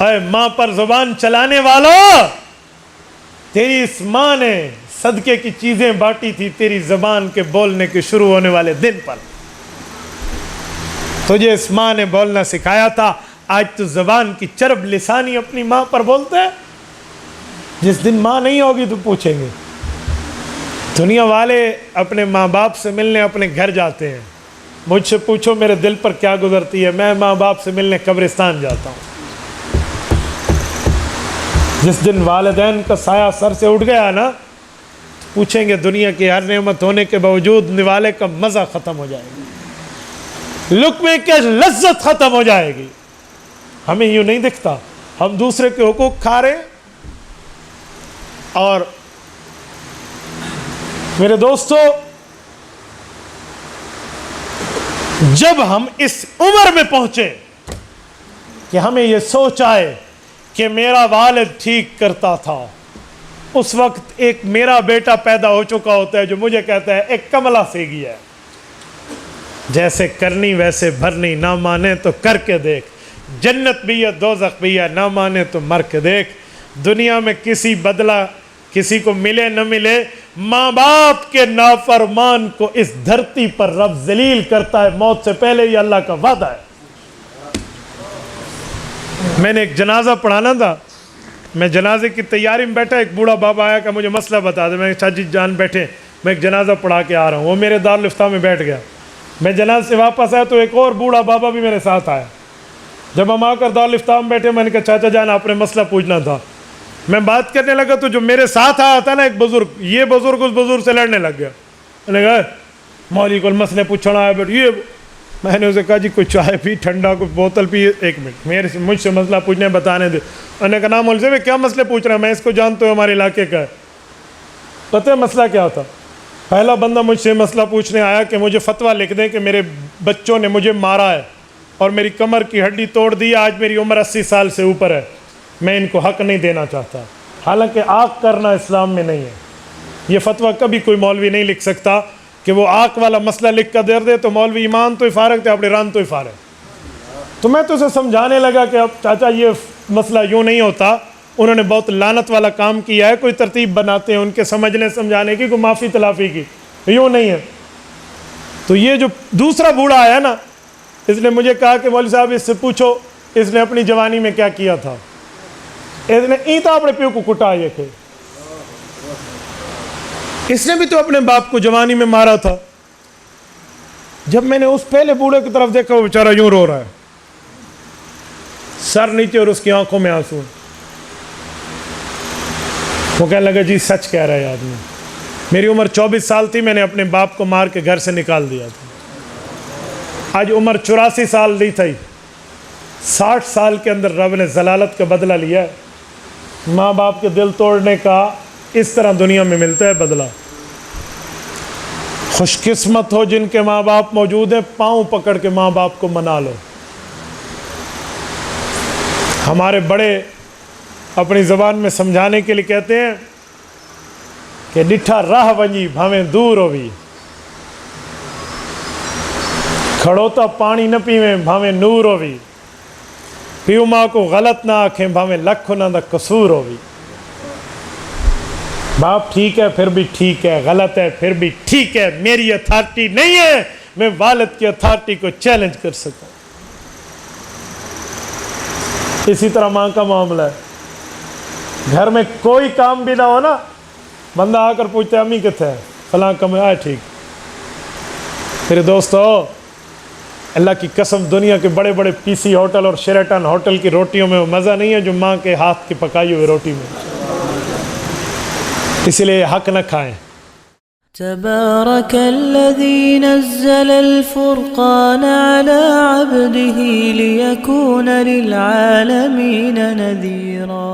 اے ماں پر زبان چلانے والا، تیری اس ماں نے صدقے کی چیزیں بانٹی تھی تیری زبان کے بولنے کے شروع ہونے والے دن پر، تجھے اس ماں نے بولنا سکھایا تھا، آج تو زبان کی چرب لسانی اپنی ماں پر بولتے ہیں۔ جس دن ماں نہیں ہوگی تو پوچھیں گے۔ دنیا والے اپنے ماں باپ سے ملنے اپنے گھر جاتے ہیں، مجھ سے پوچھو میرے دل پر کیا گزرتی ہے، میں ماں باپ سے ملنے قبرستان جاتا ہوں۔ جس دن والدین کا سایہ سر سے اٹھ گیا نا، پوچھیں گے دنیا کی ہر نعمت ہونے کے باوجود نوالے کا مزہ ختم ہو جائے گا، لقمے کی لذت ختم ہو جائے گی۔ ہمیں یوں نہیں دکھتا، ہم دوسرے کے حقوق کھا رہے ہیں۔ اور میرے دوستو، جب ہم اس عمر میں پہنچے کہ ہمیں یہ سوچ آئے کہ میرا والد ٹھیک کرتا تھا، اس وقت ایک میرا بیٹا پیدا ہو چکا ہوتا ہے جو مجھے کہتا ہے ایک کملا سیگی ہے، جیسے کرنی ویسے بھرنی، نہ مانے تو کر کے دیکھ، جنت بھی ہے دوزخ بھی ہے، نہ مانے تو مر کے دیکھ۔ دنیا میں کسی بدلہ کسی کو ملے نہ ملے، ماں باپ کے نافرمان کو اس دھرتی پر رب ذلیل کرتا ہے، موت سے پہلے یہ اللہ کا وعدہ ہے۔ میں نے ایک جنازہ پڑھانا تھا، میں جنازے کی تیاری میں بیٹھا، ایک بوڑھا بابا آیا کہ مجھے مسئلہ بتا دے، میں نے کہا چاچا جی جان بیٹھے، میں ایک جنازہ پڑھا کے آ رہا ہوں۔ وہ میرے دارالفتہ میں بیٹھ گیا، میں جنازے سے واپس آیا تو ایک اور بوڑھا بابا بھی میرے ساتھ آیا۔ جب ہم آ کر دارالفتہ میں بیٹھے، میں نے کہا چاچا جان آپ نے مسئلہ پوچھنا تھا۔ میں بات کرنے لگا تو جو میرے ساتھ آیا تھا نا ایک بزرگ، یہ بزرگ اس بزرگ سے لڑنے لگ گیا۔ میں نے کہا مولوی کو مسئلے پوچھنا آیا بیٹھ یہ، میں نے اسے کہا جی کوئی چائے پی، ٹھنڈا کوئی بوتل پی، ایک منٹ مجھ سے مسئلہ پوچھنے بتانے دے۔ میں نے کہا نا مولوی صاحب کیا مسئلے پوچھ رہے ہیں، میں اس کو جانتا ہوں ہمارے علاقے کا ہے۔ پتہ ہے مسئلہ کیا تھا؟ پہلا بندہ مجھ سے مسئلہ پوچھنے آیا کہ مجھے فتویٰ لکھ دیں کہ میرے بچوں نے مجھے مارا ہے اور میری کمر کی ہڈی توڑ دی، آج میری عمر 80 سال سے اوپر ہے، میں ان کو حق نہیں دینا چاہتا۔ حالانکہ آنکھ کرنا اسلام میں نہیں ہے، یہ فتویٰ کبھی کوئی مولوی نہیں لکھ سکتا کہ وہ آنکھ والا مسئلہ لکھ کر دے دے تو مولوی ایمان تو فارغ تھے، اپنے ران تو فارغ۔ تو میں تو اسے سمجھانے لگا کہ اب چاچا یہ مسئلہ یوں نہیں ہوتا، انہوں نے بہت لعنت والا کام کیا ہے، کوئی ترتیب بناتے ہیں ان کے سمجھنے سمجھانے کی، کوئی معافی تلافی کی، یوں نہیں ہے۔ تو یہ جو دوسرا بوڑھا آیا نا، اس نے مجھے کہا کہ مولوی صاحب اس سے پوچھو اس نے اپنی جوانی میں کیا کیا تھا، اس نے ایتا اپنے پیو کو کٹا یہ کہ اس نے بھی تو اپنے باپ کو جوانی میں مارا تھا۔ جب میں نے اس پہلے بوڑھے کی طرف دیکھا، وہ بیچارہ یوں رو رہا ہے، سر نیچے اور اس کی آنکھوں میں آنسو۔ وہ کہنے لگا جی سچ کہہ رہا ہے آدمی، میری عمر 24 سال تھی، میں نے اپنے باپ کو مار کے گھر سے نکال دیا تھا، آج عمر 84 سال نہیں تھی، 60 سال کے اندر رب نے ضلالت کا بدلہ لیا ہے۔ ماں باپ کے دل توڑنے کا اس طرح دنیا میں ملتا ہے بدلہ۔ خوش قسمت ہو جن کے ماں باپ موجود ہیں، پاؤں پکڑ کے ماں باپ کو منا لو۔ ہمارے بڑے اپنی زبان میں سمجھانے کے لیے کہتے ہیں کہ ڈٹھا راہ ونجی بھاویں دور ہوئی، کھڑوتا پانی نہ پیویں بھاویں نور ہوئی، پیو ماں کو غلط نہ آکھیں بھاویں لکھ انہاں دا قصور ہوئی۔ باپ ٹھیک ہے پھر بھی ٹھیک ہے، غلط ہے پھر بھی ٹھیک ہے، میری اتھارٹی نہیں ہے میں والد کی اتھارٹی کو چیلنج کر سکوں۔ اسی طرح ماں کا معاملہ ہے، گھر میں کوئی کام بھی نہ ہو نا، بندہ آ کر پوچھتا ہے امی کتنے ہے، فلاں کم ہے، ٹھیک۔ میرے دوستو اللہ کی قسم دنیا کے بڑے بڑے پی سی ہوٹل اور شیراٹن ہوٹل کی روٹیوں میں وہ مزہ نہیں ہے جو ماں کے ہاتھ کی پکائی ہوئی روٹی میں، اس لیے حق نہ کھائیں۔ تبارك الذي نزل الفرقان على عبده ليكون للعالمين نذيرا